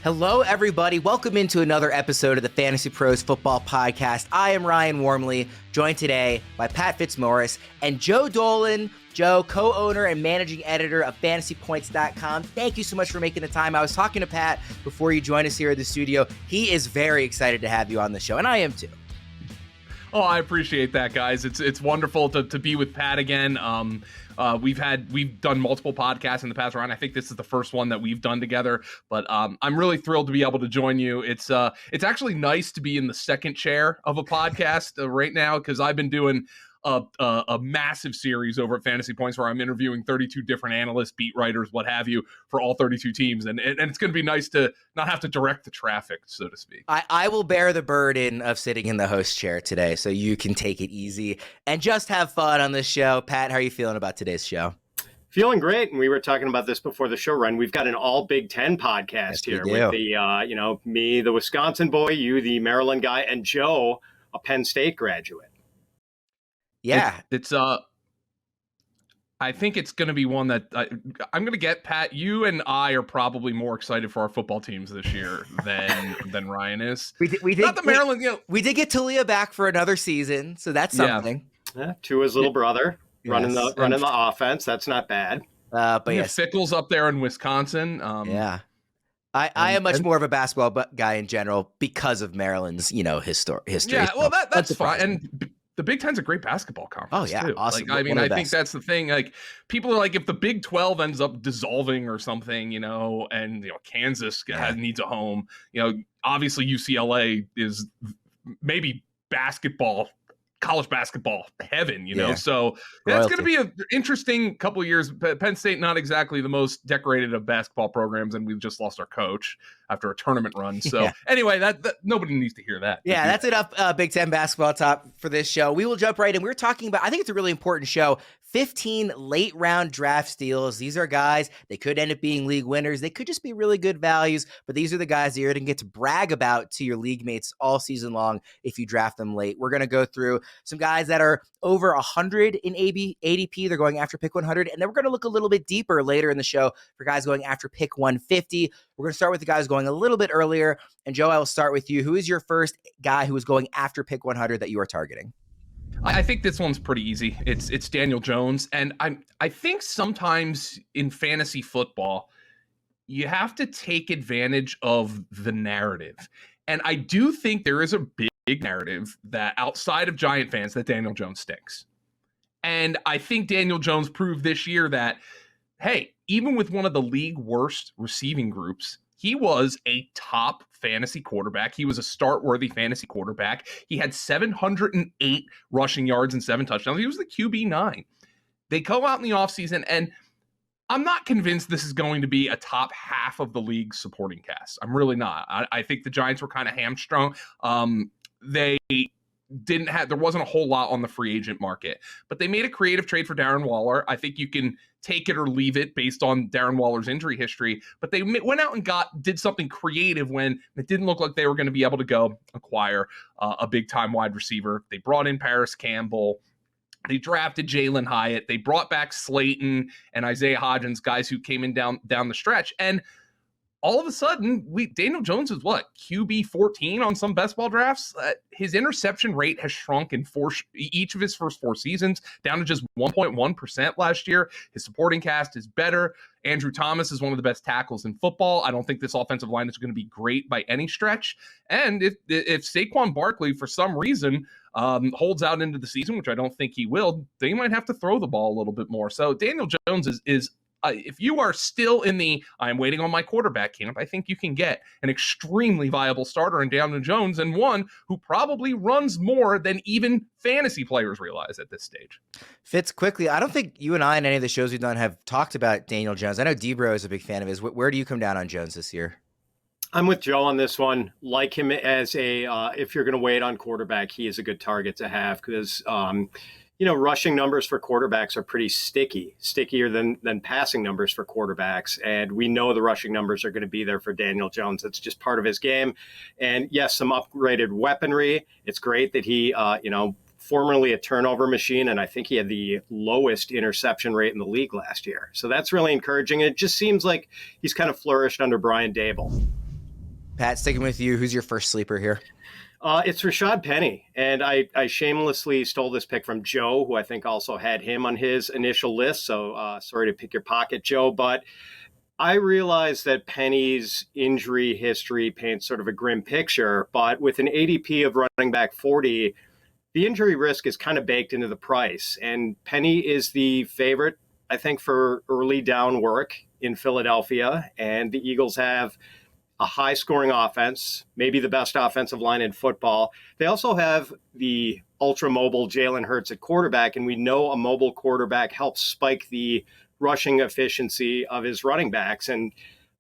Hello, everybody. Welcome into another episode of the Fantasy Pros Football Podcast. I am Ryan Wormeli, joined today by Pat Fitzmaurice and Joe Dolan. Joe, co-owner and managing editor of FantasyPoints.com. Thank you so much for making the time. I was talking to Pat before you joined us here at the studio. He is very excited to have you on the show, and I am too. Oh, I appreciate that, guys. It's wonderful to be with Pat again. We've done multiple podcasts in the past, Ryan. I think this is the first one that we've done together, but I'm really thrilled to be able to join you. It's actually nice to be in the second chair of a podcast right now, because I've been doing a massive series over at Fantasy Points where I'm interviewing 32 different analysts, beat writers, what have you, for all 32 teams. And it's going to be nice to not have to direct the traffic, so to speak. I will bear the burden of sitting in the host chair today, so you can take it easy and just have fun on this show. Pat, how are you feeling about today's show? Feeling great. And we were talking about this before the show, Ryan. We've got an all Big Ten podcast here with the, me, the Wisconsin boy, you, the Maryland guy, and Joe, a Penn State graduate. Yeah, it's I think it's going to be one that I'm going to get. Pat, you and I are probably more excited for our football teams this year than Ryan is. We did not the Maryland. We did get Talia back for another season, so that's something. Yeah, to his little brother running the offense. That's not bad. But yes, Fickle's up there in Wisconsin. I am much more of a basketball guy in general because of Maryland's history. Yeah, well that's fine. And the Big Ten's a great basketball conference. Oh yeah, too. awesome. I think that's the thing. Like, people are like, if the Big 12 ends up dissolving or something, and Kansas needs a home. Obviously UCLA is maybe college basketball heaven, so that's going to be an interesting couple of years. Penn State, not exactly the most decorated of basketball programs, and we've just lost our coach after a tournament run. So anyway, that nobody needs to hear that. Yeah, that's enough Big Ten basketball talk for this show. We will jump right in. We're talking about, I think it's a really important show, 15 late round draft steals. These are guys, they could end up being league winners. They could just be really good values, but these are the guys that you're going to get to brag about to your league mates all season long if you draft them late. We're going to go through some guys that are over 100 in ADP. They're going after pick 100. And then we're going to look a little bit deeper later in the show for guys going after pick 150. We're going to start with the guys going a little bit earlier. And Joe, I will start with you. Who is your first guy who is going after pick 100 that you are targeting? I think this one's pretty easy. It's Daniel Jones. And I think sometimes in fantasy football, you have to take advantage of the narrative. And I do think there is a big narrative that outside of Giant fans that Daniel Jones stinks. And I think Daniel Jones proved this year that, hey, even with one of the league worst receiving groups, he was a top fantasy quarterback. He was a start-worthy fantasy quarterback. He had 708 rushing yards and 7 touchdowns. He was the QB9. They go out in the offseason, and I'm not convinced this is going to be a top half of the league's supporting cast. I'm really not. I think the Giants were kind of hamstrung. There wasn't a whole lot on the free agent market, but they made a creative trade for Darren Waller. I think you can take it or leave it based on Darren Waller's injury history, but they went out and did something creative when it didn't look like they were going to be able to go acquire a big time wide receiver. They brought in Paris Campbell. They drafted Jalen Hyatt. They brought back Slayton and Isaiah Hodgins, guys who came in down the stretch. And all of a sudden, Daniel Jones is QB 14 on some best ball drafts. His interception rate has shrunk in each of his first 4 seasons, down to just 1.1% last year. His supporting cast is better. Andrew Thomas is one of the best tackles in football. I don't think this offensive line is going to be great by any stretch. And if Saquon Barkley, for some reason, holds out into the season, which I don't think he will, they might have to throw the ball a little bit more. So Daniel Jones is if you are still in the I'm waiting on my quarterback camp, I think you can get an extremely viable starter in Daniel Jones, and one who probably runs more than even fantasy players realize at this stage. Fitz, quickly, I don't think you and I in any of the shows we've done have talked about Daniel Jones. I know Debro is a big fan of his. Where do you come down on Jones this year? I'm with Joe on this one. Like him as if you're going to wait on quarterback, he is a good target to have because rushing numbers for quarterbacks are pretty stickier than passing numbers for quarterbacks. And we know the rushing numbers are going to be there for Daniel Jones. It's just part of his game. And yes, some upgraded weaponry. It's great that he, formerly a turnover machine, and I think he had the lowest interception rate in the league last year. So that's really encouraging. It just seems like he's kind of flourished under Brian Dable. Pat, sticking with you, who's your first sleeper here? It's Rashad Penny, and I shamelessly stole this pick from Joe, who I think also had him on his initial list. So sorry to pick your pocket, Joe, but I realize that Penny's injury history paints sort of a grim picture, but with an ADP of running back 40, the injury risk is kind of baked into the price. And Penny is the favorite, I think, for early down work in Philadelphia. And the Eagles have a high scoring offense, maybe the best offensive line in football. They also have the ultra mobile Jalen Hurts at quarterback, and we know a mobile quarterback helps spike the rushing efficiency of his running backs. And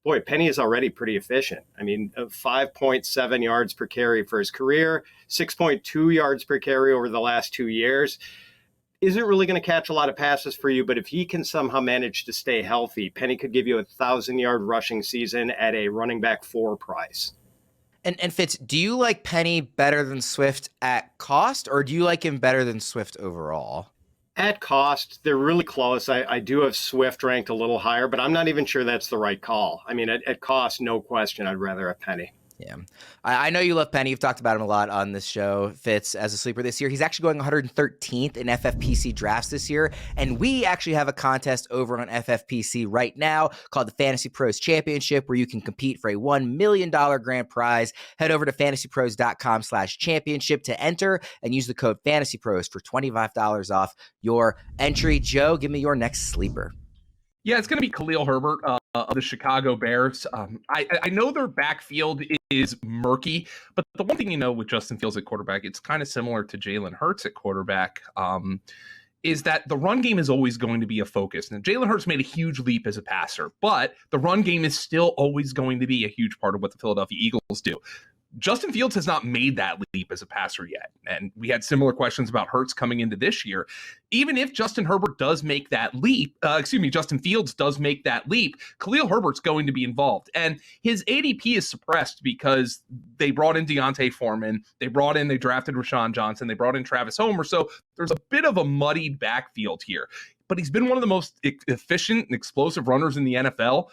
boy, Penny is already pretty efficient. I mean, 5.7 yards per carry for his career, 6.2 yards per carry over the last 2 years. Isn't really going to catch a lot of passes for you, but if he can somehow manage to stay healthy, Penny could give you 1,000-yard rushing season at a running back 4 price. And Fitz, do you like Penny better than Swift at cost, or do you like him better than Swift overall? At cost, they're really close. I do have Swift ranked a little higher, but I'm not even sure that's the right call. I mean, at cost, no question, I'd rather have Penny. Yeah. I know you love Penny. You've talked about him a lot on this show, Fitz, as a sleeper this year. He's actually going 113th in FFPC drafts this year. And we actually have a contest over on FFPC right now called the Fantasy Pros Championship, where you can compete for a $1 million grand prize. Head over to fantasypros.com/championship to enter and use the code FantasyPros for $25 off your entry. Joe, give me your next sleeper. Yeah, it's going to be Khalil Herbert of the Chicago Bears. I know their backfield is murky, but the one thing you know with Justin Fields at quarterback, it's kind of similar to Jalen Hurts at quarterback, is that the run game is always going to be a focus. Now, Jalen Hurts made a huge leap as a passer, but the run game is still always going to be a huge part of what the Philadelphia Eagles do. Justin Fields has not made that leap as a passer yet. And we had similar questions about Hurts coming into this year. Even if Justin Herbert does make that leap, Justin Fields does make that leap, Khalil Herbert's going to be involved. And his ADP is suppressed because they brought in Diontae Foreman, they drafted Rashawn Johnson, they brought in Travis Homer. So there's a bit of a muddied backfield here. But he's been one of the most efficient and explosive runners in the NFL.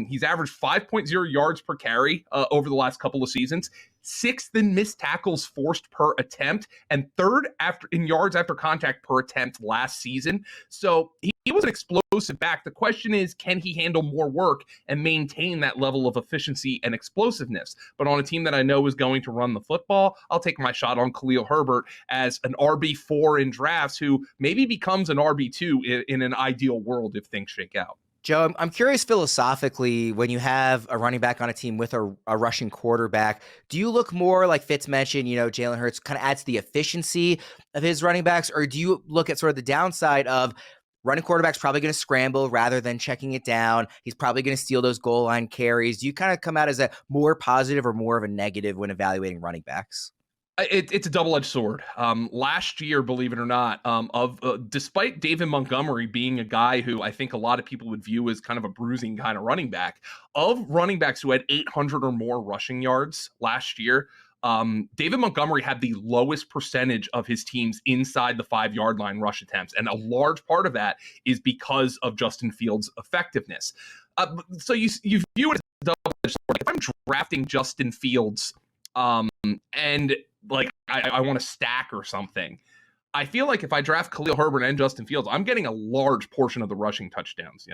He's averaged 5.0 yards per carry over the last couple of seasons, 6th in missed tackles forced per attempt, and 3rd in yards after contact per attempt last season. So he was an explosive back. The question is, can he handle more work and maintain that level of efficiency and explosiveness? But on a team that I know is going to run the football, I'll take my shot on Khalil Herbert as an RB4 in drafts who maybe becomes an RB2 in an ideal world if things shake out. Joe, I'm curious philosophically, when you have a running back on a team with a rushing quarterback, do you look more like Fitz mentioned, Jalen Hurts kind of adds to the efficiency of his running backs, or do you look at sort of the downside of running quarterback's probably going to scramble rather than checking it down? He's probably going to steal those goal line carries. Do you kind of come out as a more positive or more of a negative when evaluating running backs? It's a double-edged sword. Last year, believe it or not, despite David Montgomery being a guy who I think a lot of people would view as kind of a bruising kind of running back, of running backs who had 800 or more rushing yards last year, David Montgomery had the lowest percentage of his teams inside the 5-yard line rush attempts. And a large part of that is because of Justin Fields' effectiveness. So you view it as a double-edged sword. If I'm drafting Justin Fields and like I want to stack or something, I feel like if I draft Khalil Herbert and Justin Fields, I'm getting a large portion of the rushing touchdowns.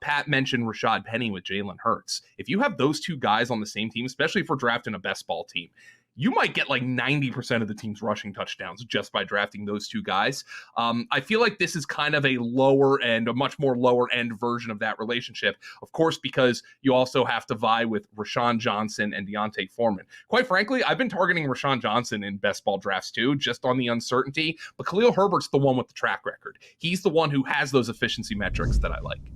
Pat mentioned Rashad Penny with Jalen Hurts. If you have those two guys on the same team, especially if we're drafting a best ball team, you might get like 90% of the team's rushing touchdowns just by drafting those two guys. I feel like this is kind of a much more lower end version of that relationship. Of course, because you also have to vie with Rashawn Johnson and Diontae Foreman. Quite frankly, I've been targeting Rashawn Johnson in best ball drafts too, just on the uncertainty. But Khalil Herbert's the one with the track record. He's the one who has those efficiency metrics that I like.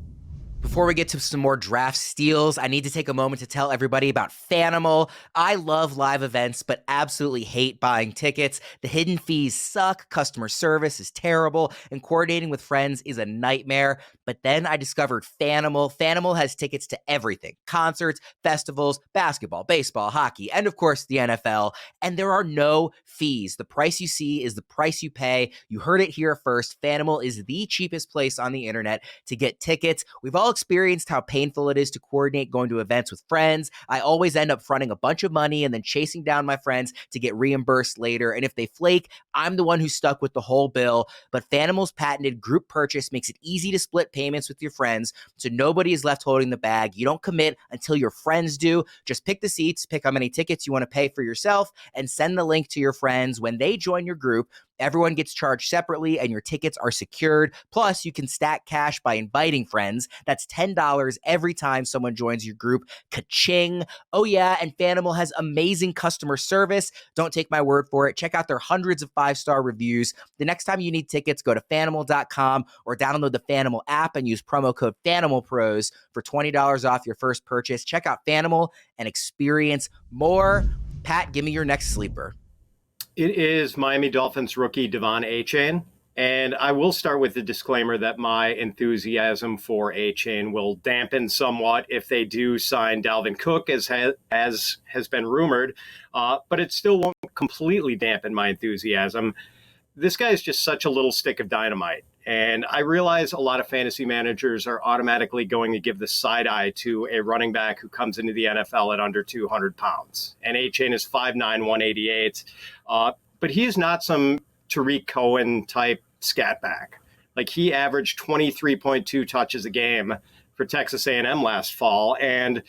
Before we get to some more draft steals, I need to take a moment to tell everybody about Fanimal. I love live events, but absolutely hate buying tickets. The hidden fees suck, customer service is terrible, and coordinating with friends is a nightmare. But then I discovered Fanimal. Fanimal has tickets to everything: concerts, festivals, basketball, baseball, hockey, and of course the NFL. And there are no fees. The price you see is the price you pay. You heard it here first. Fanimal is the cheapest place on the internet to get tickets. We've all experienced how painful it is to coordinate going to events with friends. I always end up fronting a bunch of money and then chasing down my friends to get reimbursed later. And if they flake, I'm the one who's stuck with the whole bill. But Fanimal's patented group purchase makes it easy to split payments with your friends, so nobody is left holding the bag. You don't commit until your friends do. Just pick the seats, pick how many tickets you want to pay for yourself, and send the link to your friends. When they join your group, everyone gets charged separately and your tickets are secured. Plus, you can stack cash by inviting friends. That's $10 every time someone joins your group. Ka-ching. Oh yeah, and Fanimal has amazing customer service. Don't take my word for it. Check out their hundreds of 5-star reviews. The next time you need tickets, go to Fanimal.com or download the Fanimal app and use promo code FanimalPros for $20 off your first purchase. Check out Fanimal and experience more. Pat, give me your next sleeper. It is Miami Dolphins rookie Devon Achane. And I will start with the disclaimer that my enthusiasm for Achane will dampen somewhat if they do sign Dalvin Cook, as has been rumored. But it still won't completely dampen my enthusiasm. This guy is just such a little stick of dynamite. And I realize a lot of fantasy managers are automatically going to give the side eye to a running back who comes into the NFL at under 200 pounds. And Achane is 5'9", 188. But he is not some Tariq Cohen type scat back. Like, he averaged 23.2 touches a game for Texas A&M last fall, and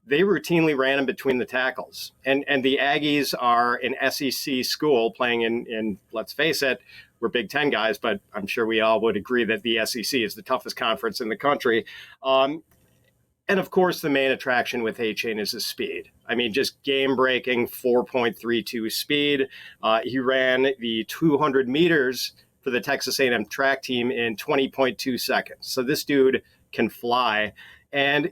they routinely ran him between the tackles. And the Aggies are an SEC school playing in, let's face it, we're Big Ten guys, but I'm sure we all would agree that the SEC is the toughest conference in the country. And of course, the main attraction with Achane is his speed. I mean, just game-breaking 4.32 speed. He ran the 200 meters for the Texas A&M track team in 20.2 seconds. So this dude can fly. And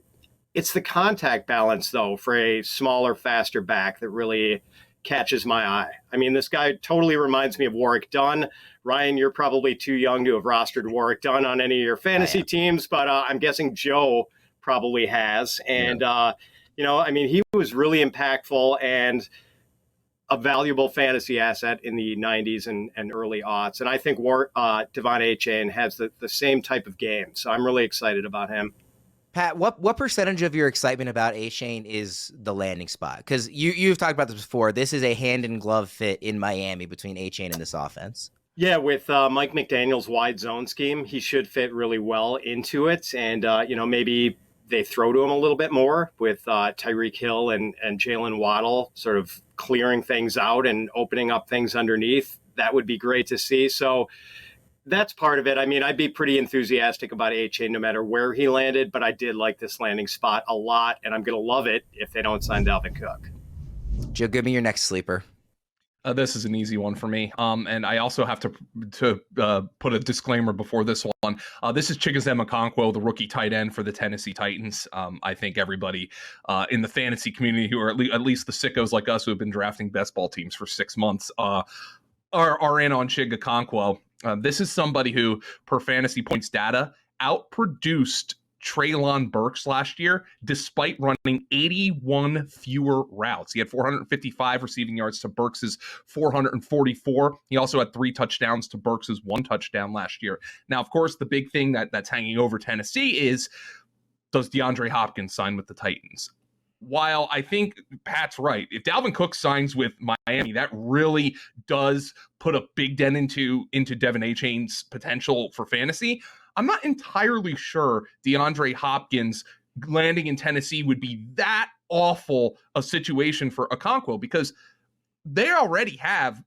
it's the contact balance, though, for a smaller, faster back that really catches my eye. I mean, this guy totally reminds me of Warwick Dunn. Ryan, you're probably too young to have rostered Warwick Dunn on any of your fantasy teams, but I'm guessing Joe probably has. And, I mean, he was really impactful and a valuable fantasy asset in the 90s and early aughts. And I think Devon Achane has the same type of game. So I'm really excited about him. Pat, what percentage of your excitement about Achane is the landing spot? Because you've talked about this before. This is a hand-in-glove fit in Miami between Achane and this offense. Yeah, with Mike McDaniel's wide zone scheme, he should fit really well into it. And, maybe they throw to him a little bit more with Tyreek Hill and Jalen Waddle sort of clearing things out and opening up things underneath. That would be great to see. So that's part of it. I mean, I'd be pretty enthusiastic about Achane no matter where he landed, but I did like this landing spot a lot, and I'm going to love it if they don't sign Dalvin Cook. Joe, give me your next sleeper. This is an easy one for me. And I also have to put a disclaimer before this one. This is Chig Okonkwo, the rookie tight end for the Tennessee Titans. I think everybody in the fantasy community, who are at least the sickos like us who have been drafting best ball teams for 6 months, are in on Chig Okonkwo. This is somebody who, per fantasy points data, outproduced Treylon Burks last year, despite running 81 fewer routes. He had 455 receiving yards to Burks's 444. He also had 3 touchdowns to Burks's 1 touchdown last year. Now, of course, the big thing that's hanging over Tennessee is, does DeAndre Hopkins sign with the Titans? While I think Pat's right, if Dalvin Cook signs with Miami, that really does put a big dent into Devon Achane's potential for fantasy. I'm not entirely sure DeAndre Hopkins landing in Tennessee would be that awful a situation for Okonkwo, because they already have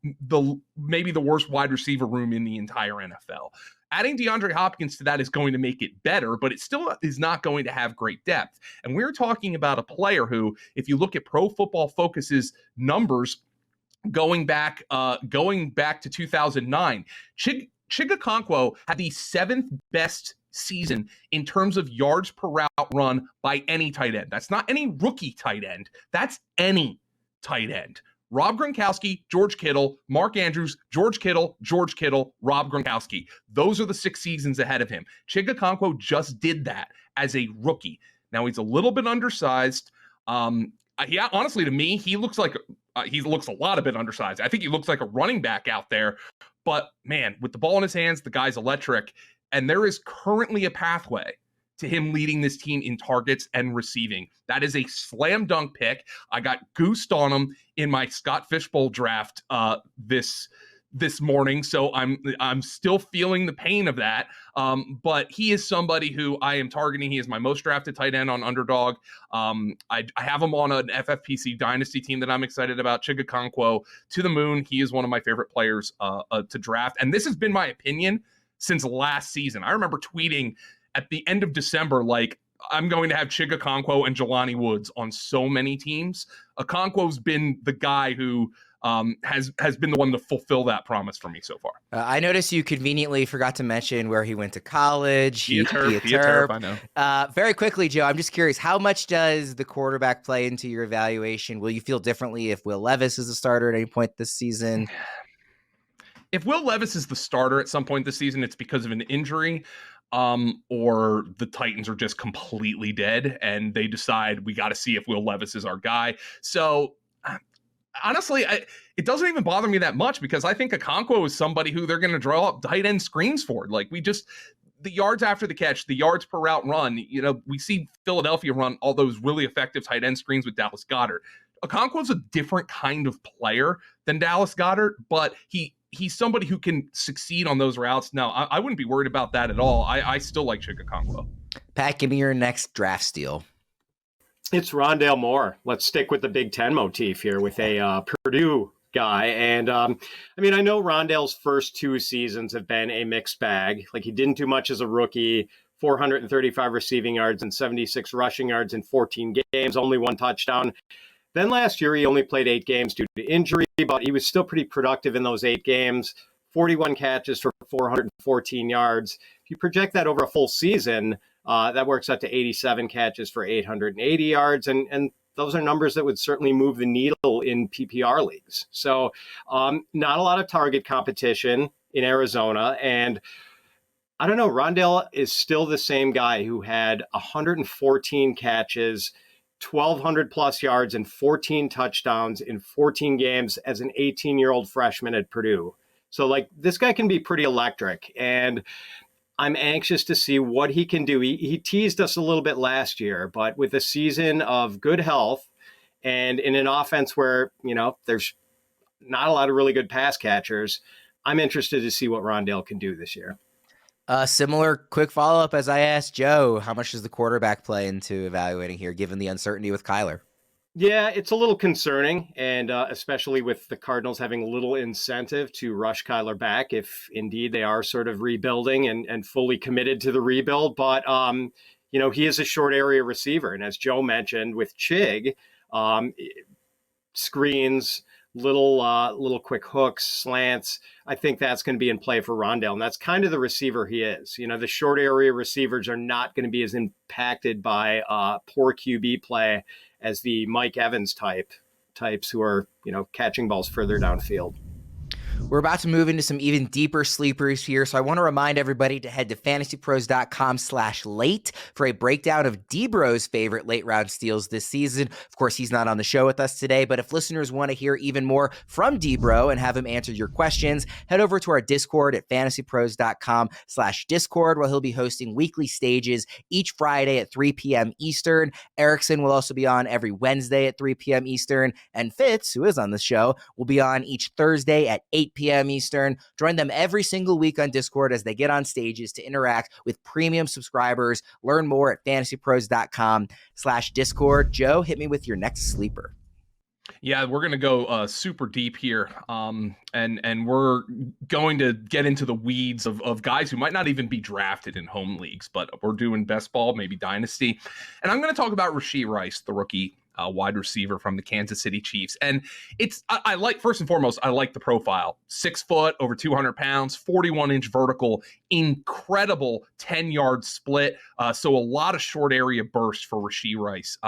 maybe the worst wide receiver room in the entire NFL. Adding DeAndre Hopkins to that is going to make it better, but it still is not going to have great depth. And we're talking about a player who, if you look at Pro Football Focus's numbers going back to 2009, Chig Okonkwo had the 7th best season in terms of yards per route run by any tight end. That's not any rookie tight end. That's any tight end. Rob Gronkowski, George Kittle, Mark Andrews, George Kittle, Rob Gronkowski. Those are the 6 seasons ahead of him. Chig Okonkwo just did that as a rookie. Now, he's a little bit undersized. Honestly, to me, he looks a lot a bit undersized. I think he looks like a running back out there. But, man, with the ball in his hands, the guy's electric. And there is currently a pathway to him leading this team in targets and receiving. That is a slam dunk pick. I got goosed on him in my Scott Fishbowl draft this morning, so I'm still feeling the pain of that. But he is somebody who I am targeting. He is my most drafted tight end on Underdog. I have him on an FFPC dynasty team that I'm excited about. Chig Okonkwo, to the moon. He is one of my favorite players to draft, and this has been my opinion since last season. I remember tweeting at the end of December, like, I'm going to have Chig Okonkwo and Jelani Woods on so many teams. Okonkwo's been the guy who has been the one to fulfill that promise for me so far. I noticed you conveniently forgot to mention where he went to college. He a turf, I know. Very quickly, Joe, I'm just curious, how much does the quarterback play into your evaluation? Will you feel differently if Will Levis is a starter at any point this season? If Will Levis is the starter at some point this season, it's because of an injury, or the Titans are just completely dead and they decide we got to see if Will Levis is our guy. So honestly, it doesn't even bother me that much, because I think Okonkwo is somebody who they're going to draw up tight end screens for. Like, the yards after the catch, the yards per route run, we see Philadelphia run all those really effective tight end screens with Dallas Goedert. Okonkwo's a different kind of player than Dallas Goedert, but he's somebody who can succeed on those routes. Now, I wouldn't be worried about that at all. I still like Chig Okonkwo. Pat, give me your next draft steal. It's Rondale Moore. Let's stick with the Big Ten motif here with a Purdue guy. And I know Rondale's first 2 seasons have been a mixed bag. Like, he didn't do much as a rookie, 435 receiving yards and 76 rushing yards in 14 games, only 1 touchdown. Then last year, he only played 8 games due to injury, but he was still pretty productive in those 8 games, 41 catches for 414 yards. If you project that over a full season, that works out to 87 catches for 880 yards. And those are numbers that would certainly move the needle in PPR leagues. So not a lot of target competition in Arizona. And I don't know, Rondale is still the same guy who had 114 catches, 1,200 plus yards and 14 touchdowns in 14 games as an 18-year-old freshman at Purdue. So, like, this guy can be pretty electric, and I'm anxious to see what he can do. He teased us a little bit last year, but with a season of good health and in an offense where, there's not a lot of really good pass catchers, I'm interested to see what Rondale can do this year. Similar quick follow-up as I asked Joe, how much does the quarterback play into evaluating here, given the uncertainty with Kyler? Yeah, it's a little concerning, and especially with the Cardinals having little incentive to rush Kyler back if indeed they are sort of rebuilding and fully committed to the rebuild. But, he is a short area receiver. And as Joe mentioned with Chig, screens, little quick hooks, slants, I think that's going to be in play for Rondale. And that's kind of the receiver he is. The short area receivers are not going to be as impacted by poor QB play as the Mike Evans types who are, catching balls further downfield. We're about to move into some even deeper sleepers here, so I want to remind everybody to head to fantasypros.com/late for a breakdown of D-Bro's favorite late round steals this season. Of course, he's not on the show with us today, but if listeners want to hear even more from D-Bro and have him answer your questions, head over to our Discord at fantasypros.com/discord, where he'll be hosting weekly stages each Friday at 3 p.m. Eastern. Erickson will also be on every Wednesday at 3 p.m. Eastern, and Fitz, who is on the show, will be on each Thursday at 8 p.m. Eastern. Join them every single week on Discord as they get on stages to interact with premium subscribers. Learn more at fantasypros.com/discord. Joe, hit me with your next sleeper. Yeah, we're going to go super deep here. And we're going to get into the weeds of guys who might not even be drafted in home leagues, but we're doing best ball, maybe dynasty. And I'm going to talk about Rashee Rice, the rookie wide receiver from the Kansas City Chiefs. And I like, first and foremost, I like the profile. 6 foot, over 200 pounds, 41-inch vertical, incredible 10-yard split. So a lot of short area burst for Rashee Rice.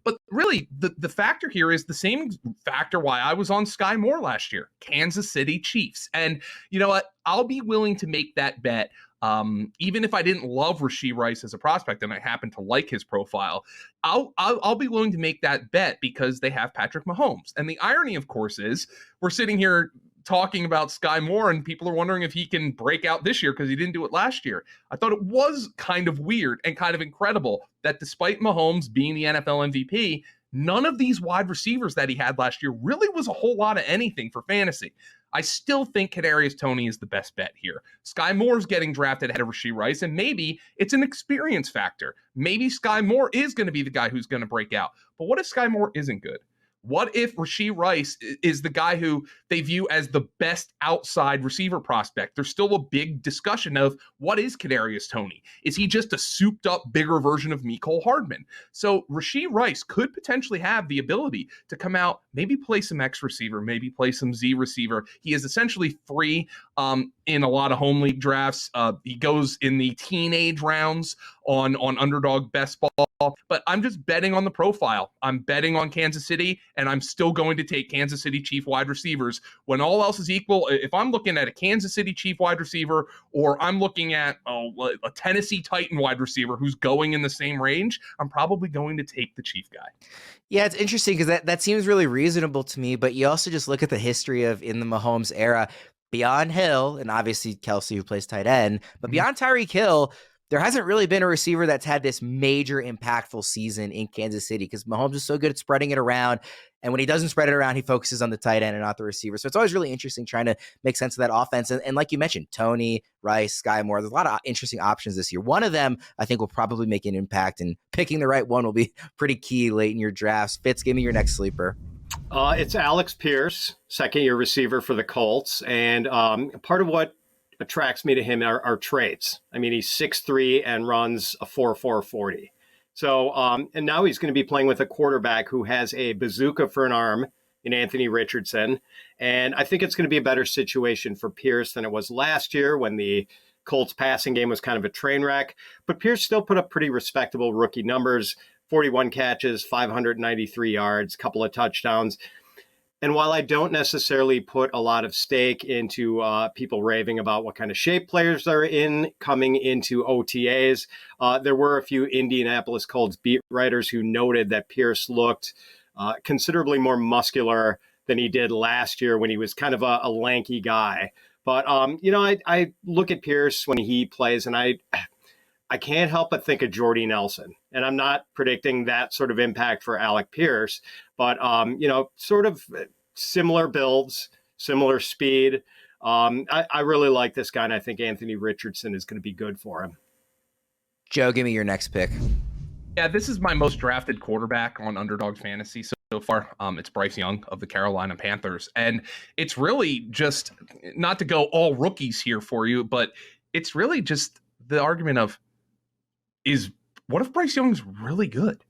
But really, the factor here is the same factor why I was on Sky Moore last year, Kansas City Chiefs. And you know what? I'll be willing to make that bet. Even if I didn't love Rashee Rice as a prospect and I happen to like his profile, I'll be willing to make that bet because they have Patrick Mahomes. And the irony, of course, is we're sitting here talking about Sky Moore, and people are wondering if he can break out this year because he didn't do it last year. I thought it was kind of weird and kind of incredible that despite Mahomes being the NFL MVP, none of these wide receivers that he had last year really was a whole lot of anything for fantasy. I still think Kadarius Toney is the best bet here. Sky Moore's getting drafted ahead of Rashee Rice, and maybe it's an experience factor. Maybe Sky Moore is going to be the guy who's going to break out. But what if Sky Moore isn't good? What if Rashee Rice is the guy who they view as the best outside receiver prospect? There's still a big discussion of what is Kadarius Toney? Is he just a souped up, bigger version of Mecole Hardman? So Rashee Rice could potentially have the ability to come out, maybe play some X receiver, maybe play some Z receiver. He is essentially free in a lot of home league drafts. He goes in the teenage rounds on Underdog Best Ball, but I'm just betting on the profile. I'm betting on Kansas City, and I'm still going to take Kansas City Chief wide receivers. When all else is equal, if I'm looking at a Kansas City Chief wide receiver, or I'm looking at a Tennessee Titan wide receiver who's going in the same range, I'm probably going to take the Chief guy. Yeah, it's interesting because that seems really reasonable to me, but you also just look at the history of in the Mahomes era, beyond Hill, and obviously Kelsey, who plays tight end, but beyond Tyreek Hill, there hasn't really been a receiver that's had this major impactful season in Kansas City because Mahomes is so good at spreading it around. And when he doesn't spread it around, he focuses on the tight end and not the receiver. So it's always really interesting trying to make sense of that offense. And like you mentioned, Toney, Rice, Sky Moore, there's a lot of interesting options this year. One of them I think will probably make an impact, and picking the right one will be pretty key late in your drafts. Fitz, give me your next sleeper. It's Alex Pierce, second-year receiver for the Colts. And part of what attracts me to him are traits. I mean, he's 6'3" and runs a 4.4 40. So, and now he's going to be playing with a quarterback who has a bazooka for an arm in Anthony Richardson. And I think it's going to be a better situation for Pierce than it was last year when the Colts passing game was kind of a train wreck. But Pierce still put up pretty respectable rookie numbers, 41 catches, 593 yards, couple of touchdowns. And while I don't necessarily put a lot of stake into people raving about what kind of shape players are in coming into OTAs, there were a few Indianapolis Colts beat writers who noted that Pierce looked considerably more muscular than he did last year when he was kind of a lanky guy. But, I look at Pierce when he plays, and I can't help but think of Jordy Nelson. And I'm not predicting that sort of impact for Alec Pierce, but, sort of similar builds, similar speed. I really like this guy, and I think Anthony Richardson is going to be good for him. Joe, give me your next pick. Yeah, this is my most drafted quarterback on Underdog Fantasy so far. It's Bryce Young of the Carolina Panthers. And it's really just, not to go all rookies here for you, but it's really just the argument of, what if Bryce Young's really good?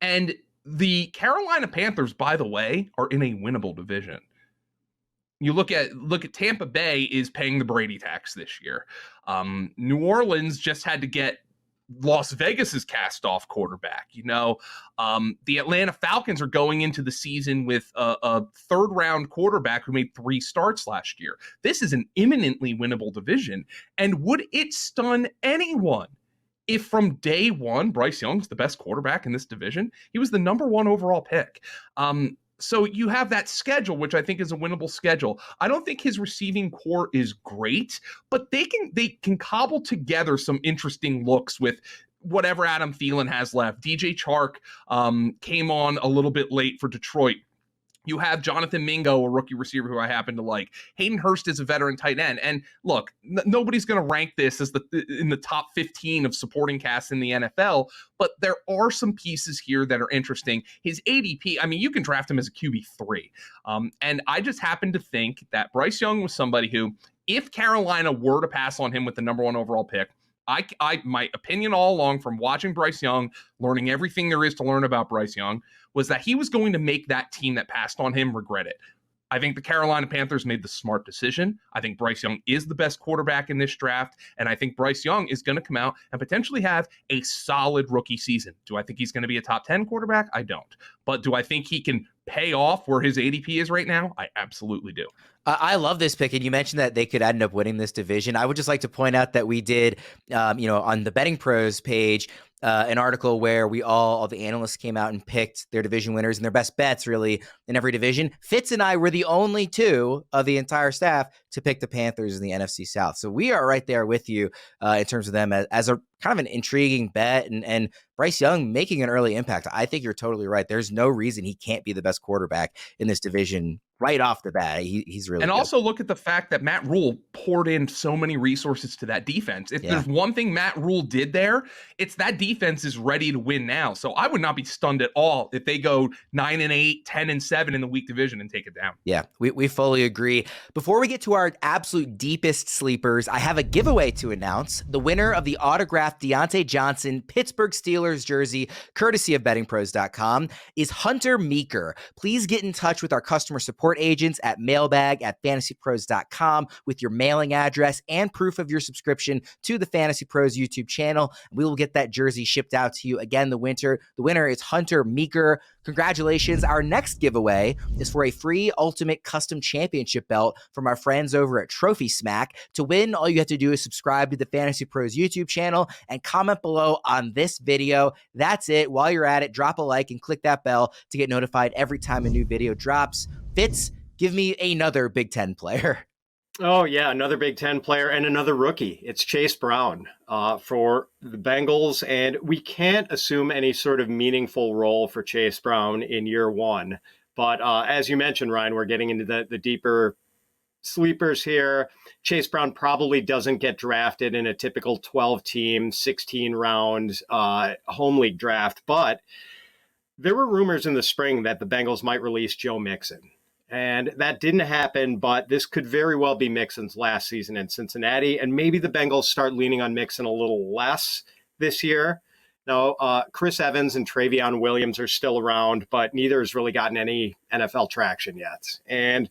And the Carolina Panthers, by the way, are in a winnable division. You look at Tampa Bay is paying the Brady tax this year. New Orleans just had to get Las Vegas's cast-off quarterback. The Atlanta Falcons are going into the season with a third-round quarterback who made 3 starts last year. This is an imminently winnable division. And would it stun anyone if from day one, Bryce Young's the best quarterback in this division? He was the number 1 overall pick. So you have that schedule, which I think is a winnable schedule. I don't think his receiving core is great, but they can cobble together some interesting looks with whatever Adam Thielen has left. DJ Chark came on a little bit late for Detroit. You have Jonathan Mingo, a rookie receiver who I happen to like. Hayden Hurst is a veteran tight end. And look, nobody's going to rank this as in the top 15 of supporting casts in the NFL, but there are some pieces here that are interesting. His ADP, I mean, you can draft him as a QB3. And I just happen to think that Bryce Young was somebody who, if Carolina were to pass on him with the number 1 overall pick, my opinion all along from watching Bryce Young, learning everything there is to learn about Bryce Young, was that he was going to make that team that passed on him regret it. I think the Carolina Panthers made the smart decision. I think Bryce Young is the best quarterback in this draft, and I think Bryce Young is going to come out and potentially have a solid rookie season. Do I think he's going to be a top 10 quarterback? I don't. But do I think he can pay off where his ADP is right now? I absolutely do. I love this pick, and you mentioned that they could end up winning this division. I would just like to point out that we did, on the Betting Pros page, an article where all the analysts came out and picked their division winners and their best bets really in every division. Fitz and I were the only two of the entire staff to pick the Panthers in the NFC South. So we are right there with you in terms of them as a kind of an intriguing bet, and Bryce Young making an early impact. I think you're totally right. There's no reason he can't be the best quarterback in this division right off the bat. He's really and good. Also look at the fact that Matt Rule poured in so many resources to that defense. If there's one thing Matt Rule did there, it's that defense is ready to win now. So I would not be stunned at all if they go 9-8, 10-7 in the weak division and take it down. Yeah, we fully agree. Before we get to our absolute deepest sleepers, I have a giveaway to announce. The winner of the autographed Diontae Johnson Pittsburgh Steelers jersey, courtesy of bettingpros.com, is Hunter Meeker. Please get in touch with our customer support agents at mailbag@fantasypros.com with your mailing address and proof of your subscription to the Fantasy Pros YouTube channel. We will get that jersey shipped out to you. Again, the winner is Hunter Meeker. Congratulations. Our next giveaway is for a free Ultimate Custom Championship belt from our friends over at Trophy Smack. To win, all you have to do is subscribe to the Fantasy Pros YouTube channel and comment below on this video. That's it. While you're at it, drop a like and click that bell to get notified every time a new video drops. Fitz, give me another Big Ten player. Oh, yeah, another Big Ten player and another rookie. It's Chase Brown for the Bengals, and we can't assume any sort of meaningful role for Chase Brown in year one. But as you mentioned, Ryan, we're getting into the deeper sleepers here. Chase Brown probably doesn't get drafted in a typical 12-team, 16-round home league draft, but there were rumors in the spring that the Bengals might release Joe Mixon. And that didn't happen, but this could very well be Mixon's last season in Cincinnati. And maybe the Bengals start leaning on Mixon a little less this year. Now, Chris Evans and Travion Williams are still around, but neither has really gotten any NFL traction yet. And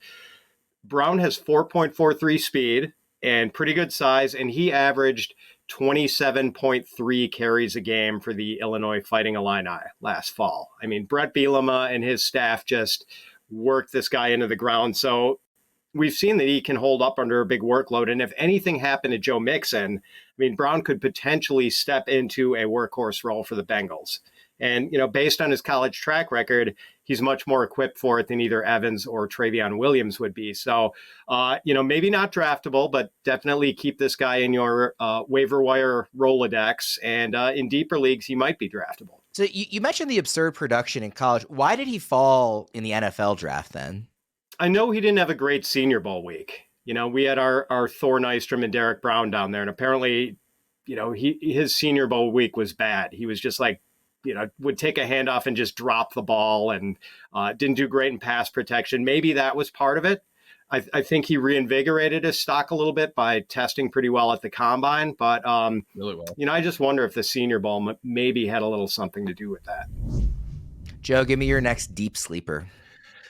Brown has 4.43 speed and pretty good size, and he averaged 27.3 carries a game for the Illinois Fighting Illini last fall. I mean, Brett Bielema and his staff just worked this guy into the ground. So we've seen that he can hold up under a big workload. And if anything happened to Joe Mixon, I mean, Brown could potentially step into a workhorse role for the Bengals. And, based on his college track record, he's much more equipped for it than either Evans or Travion Williams would be. So, maybe not draftable, but definitely keep this guy in your waiver wire Rolodex. And in deeper leagues, he might be draftable. So you mentioned the absurd production in college. Why did he fall in the NFL draft then? I know he didn't have a great Senior Bowl week. We had our Thor Nystrom and Derek Brown down there, and apparently, his Senior Bowl week was bad. He was just like, would take a handoff and just drop the ball and didn't do great in pass protection. Maybe that was part of it. I think he reinvigorated his stock a little bit by testing pretty well at the combine, but really well. I just wonder if the Senior Bowl maybe had a little something to do with that. Joe, give me your next deep sleeper.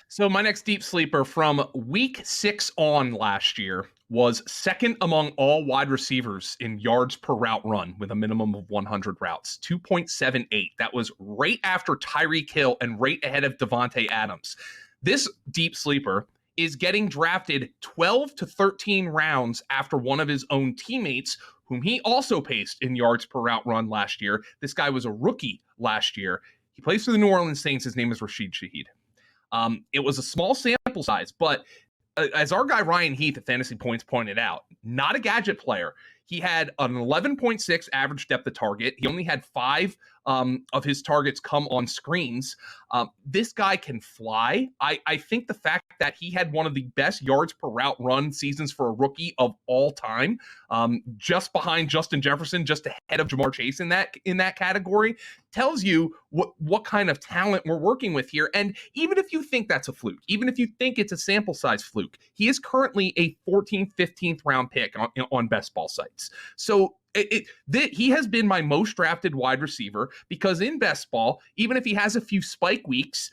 So my next deep sleeper from week 6 on last year was second among all wide receivers in yards per route run with a minimum of 100 routes, 2.78. That was right after Tyreek Hill and right ahead of Devontae Adams. This deep sleeper is getting drafted 12 to 13 rounds after one of his own teammates, whom he also paced in yards per route run last year. This guy was a rookie last year. He plays for the New Orleans Saints. His name is Rashid Shaheed. It was a small sample size, but as our guy Ryan Heath at Fantasy Points pointed out, not a gadget player. He had an 11.6 average depth of target. He only had 5 of his targets come on screens. This guy can fly. I think the fact that he had one of the best yards per route run seasons for a rookie of all time, just behind Justin Jefferson, just ahead of Jamar Chase in that category, tells you what kind of talent we're working with here. And even if you think that's a fluke, even if you think it's a sample size fluke, he is currently a 14th, 15th round pick on best ball sites. So he has been my most drafted wide receiver because in best ball, even if he has a few spike weeks,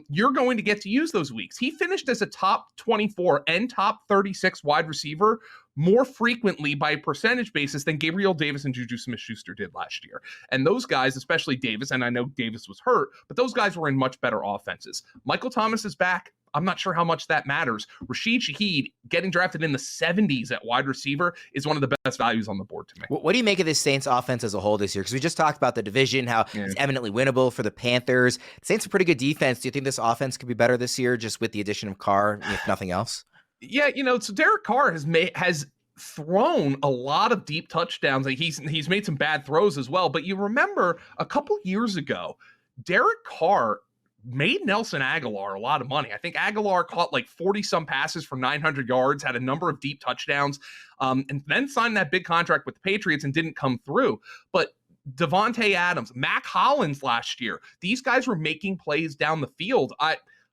you're going to get to use those weeks. He finished as a top 24 and top 36 wide receiver more frequently by a percentage basis than Gabriel Davis and Juju Smith-Schuster did last year. And those guys, especially Davis, and I know Davis was hurt, but those guys were in much better offenses. Michael Thomas is back. I'm not sure how much that matters. Rashid Shaheed getting drafted in the 70s at wide receiver is one of the best values on the board to me. What do you make of this Saints offense as a whole this year? Because we just talked about the division, how it's eminently winnable for the Panthers. The Saints are pretty good defense. Do you think this offense could be better this year just with the addition of Carr, if nothing else? Yeah, so Derek Carr has thrown a lot of deep touchdowns. Like he's made some bad throws as well. But you remember a couple years ago, Derek Carr made Nelson Aguilar a lot of money. I think Aguilar caught like 40-some passes for 900 yards, had a number of deep touchdowns, and then signed that big contract with the Patriots and didn't come through. But Devontae Adams, Mac Hollins last year, these guys were making plays down the field.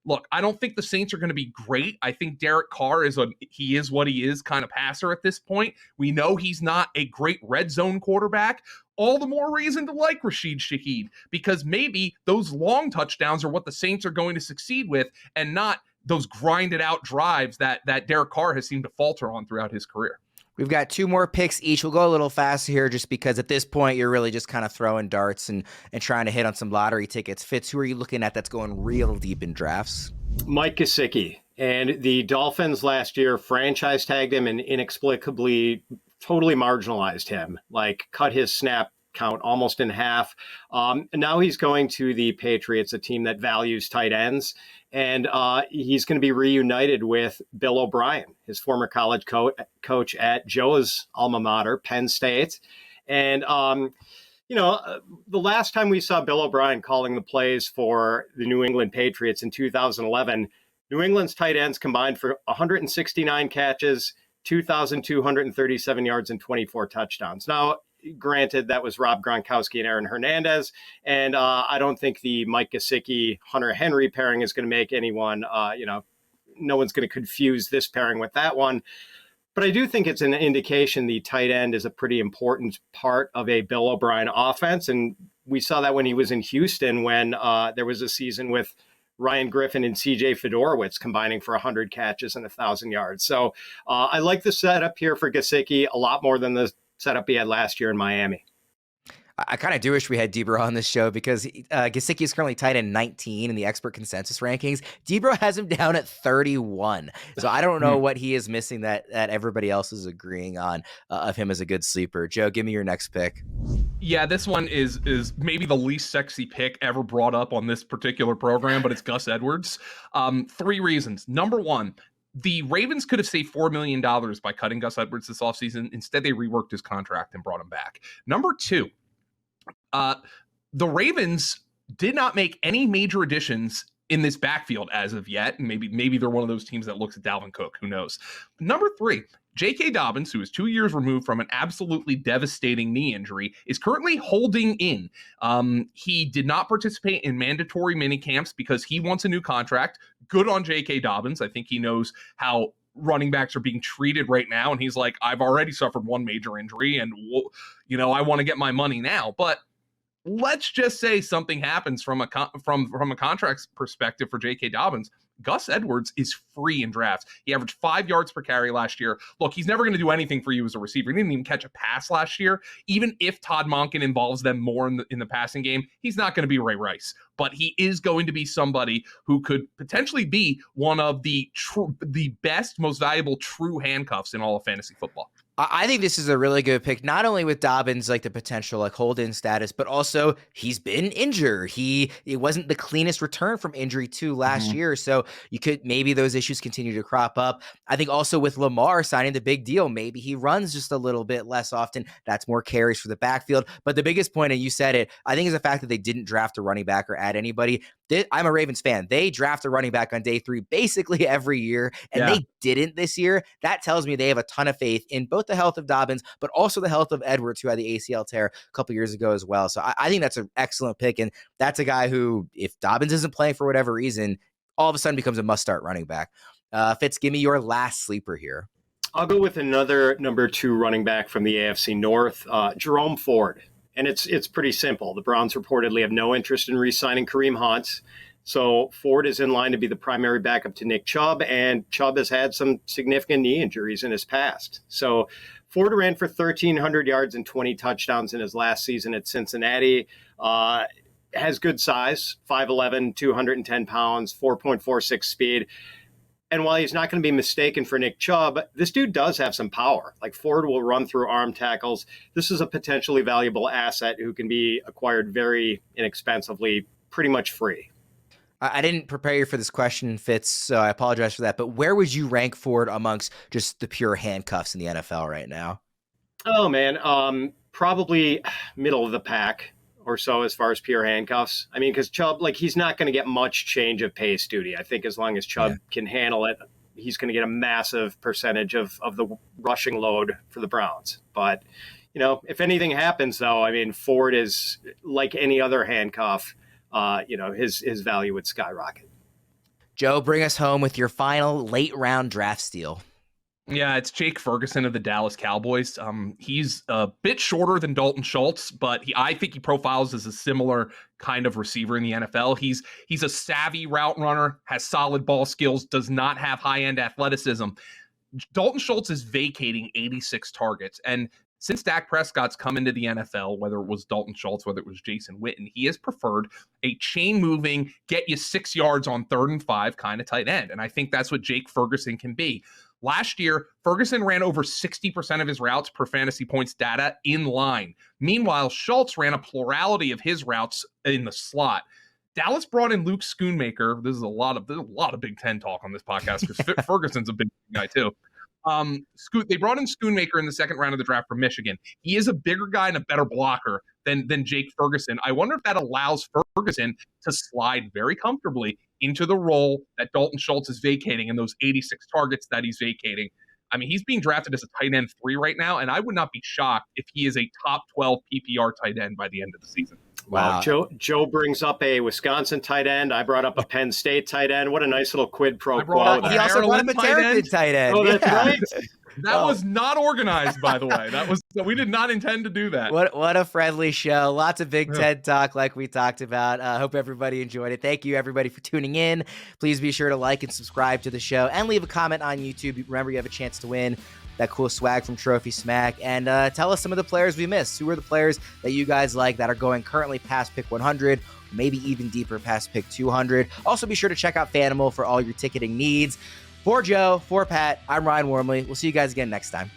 Look, I don't think the Saints are going to be great. I think Derek Carr is what he is kind of passer at this point. We know he's not a great red zone quarterback. All the more reason to like Rashid Shaheed, because maybe those long touchdowns are what the Saints are going to succeed with and not those grinded out drives that Derek Carr has seemed to falter on throughout his career. We've got 2 more picks each. We'll go a little faster here just because at this point you're really just kind of throwing darts and trying to hit on some lottery tickets. Fitz, who are you looking at that's going real deep in drafts? Mike Gesicki. And the Dolphins last year franchise tagged him and inexplicably totally marginalized him, like cut his snap count almost in half. Now he's going to the Patriots, a team that values tight ends. And he's going to be reunited with Bill O'Brien, his former college coach at Joe's alma mater, Penn State. And, the last time we saw Bill O'Brien calling the plays for the New England Patriots in 2011, New England's tight ends combined for 169 catches, 2,237 yards, and 24 touchdowns. Now, granted, that was Rob Gronkowski and Aaron Hernandez, and I don't think the Mike Gesicki, Hunter Henry pairing is going to make anyone, no one's going to confuse this pairing with that one. But I do think it's an indication the tight end is a pretty important part of a Bill O'Brien offense, and we saw that when he was in Houston when there was a season with Ryan Griffin and C.J. Fedorowicz combining for 100 catches and 1,000 yards. So I like the setup here for Gesicki a lot more than the setup he had last year in Miami. I kind of do wish we had Debro on this show because Gesicki is currently tight end 19 in the expert consensus rankings. Debro has him down at 31. So I don't know what he is missing that everybody else is agreeing on of him as a good sleeper. Joe, give me your next pick. Yeah, this one is maybe the least sexy pick ever brought up on this particular program, but it's Gus Edwards. 3 reasons. Number one, the Ravens could have saved $4 million by cutting Gus Edwards this offseason. Instead, they reworked his contract and brought him back. Number 2, the Ravens did not make any major additions in this backfield as of yet. Maybe they're one of those teams that looks at Dalvin Cook. Who knows? Number 3, J.K. Dobbins, who is 2 years removed from an absolutely devastating knee injury, is currently holding in. He did not participate in mandatory mini camps because he wants a new contract. Good on J.K. Dobbins. I think he knows how running backs are being treated right now. And he's like, I've already suffered one major injury and, I want to get my money now. But let's just say something happens from a contract perspective for J.K. Dobbins. Gus Edwards is free in drafts. He averaged 5 yards per carry last year. Look, he's never going to do anything for you as a receiver. He didn't even catch a pass last year. Even if Todd Monken involves them more in the passing game, he's not going to be Ray Rice. But he is going to be somebody who could potentially be one of the best, most valuable true handcuffs in all of fantasy football. I think this is a really good pick, not only with Dobbins, like the potential like hold-in status, but also he's been injured. It wasn't the cleanest return from injury too last year. So you could, maybe those issues continue to crop up. I think also with Lamar signing the big deal, maybe he runs just a little bit less often. That's more carries for the backfield. But the biggest point, and you said it, I think is the fact that they didn't draft a running back or add anybody. I'm a Ravens fan. They draft a running back on day 3 basically every year, and they didn't this year. That tells me they have a ton of faith in both the health of Dobbins, but also the health of Edwards, who had the ACL tear a couple years ago as well. So I think that's an excellent pick, and that's a guy who, if Dobbins isn't playing for whatever reason, all of a sudden becomes a must-start running back. Fitz, give me your last sleeper here. I'll go with another number 2 running back from the AFC North, Jerome Ford. And it's pretty simple. The Browns reportedly have no interest in re-signing Kareem Hunt. So Ford is in line to be the primary backup to Nick Chubb, and Chubb has had some significant knee injuries in his past. So Ford ran for 1,300 yards and 20 touchdowns in his last season at Cincinnati. has good size, 5'11", 210 pounds, 4.46 speed. And while he's not going to be mistaken for Nick Chubb, this dude does have some power. Like, Ford will run through arm tackles. This is a potentially valuable asset who can be acquired very inexpensively, pretty much free. I didn't prepare you for this question, Fitz, so I apologize for that. But where would you rank Ford amongst just the pure handcuffs in the NFL right now? Oh, man, probably middle of the pack or so as far as pure handcuffs. I mean, because Chubb, like, he's not going to get much change of pace duty. I think as long as Chubb can handle it, he's going to get a massive percentage of the rushing load for the Browns. But, you know, if anything happens, though, I mean, Ford is like any other handcuff, you know, his value would skyrocket. Joe, bring us home with your final late round draft steal. Yeah, it's Jake Ferguson of the Dallas Cowboys. He's a bit shorter than Dalton Schultz, but I think he profiles as a similar kind of receiver in the NFL. He's a savvy route runner, has solid ball skills, does not have high-end athleticism. Dalton Schultz is vacating 86 targets, and since Dak Prescott's come into the NFL, whether it was Dalton Schultz, whether it was Jason Witten, he has preferred a chain-moving, get you 6 yards on 3rd and 5 kind of tight end, and I think that's what Jake Ferguson can be. Last year, Ferguson ran over 60% of his routes per fantasy points data in line. Meanwhile, Schultz ran a plurality of his routes in the slot. Dallas brought in Luke Schoonmaker. There's a lot of Big Ten talk on this podcast because Ferguson's a big guy too. They brought in Schoonmaker in the second round of the draft from Michigan. He is a bigger guy and a better blocker than Jake Ferguson. I wonder if that allows Ferguson to slide very comfortably into the role that Dalton Schultz is vacating and those 86 targets that he's vacating. I mean, he's being drafted as a tight end 3 right now, and I would not be shocked if he is a top 12 PPR tight end by the end of the season. Wow. Joe brings up a Wisconsin tight end. I brought up a Penn State tight end. What a nice little quid pro quo. He also brought up a Terrapin tight end. Oh, that's right. That was not organized, by the way. We did not intend to do that. What a friendly show. Lots of Big Ten talk like we talked about. Hope everybody enjoyed it. Thank you, everybody, for tuning in. Please be sure to like and subscribe to the show and leave a comment on YouTube. Remember, you have a chance to win that cool swag from Trophy Smack. And tell us some of the players we missed. Who are the players that you guys like that are going currently past pick 100, maybe even deeper past pick 200. Also, be sure to check out Fanimal for all your ticketing needs. For Joe, for Pat, I'm Ryan Wormeli. We'll see you guys again next time.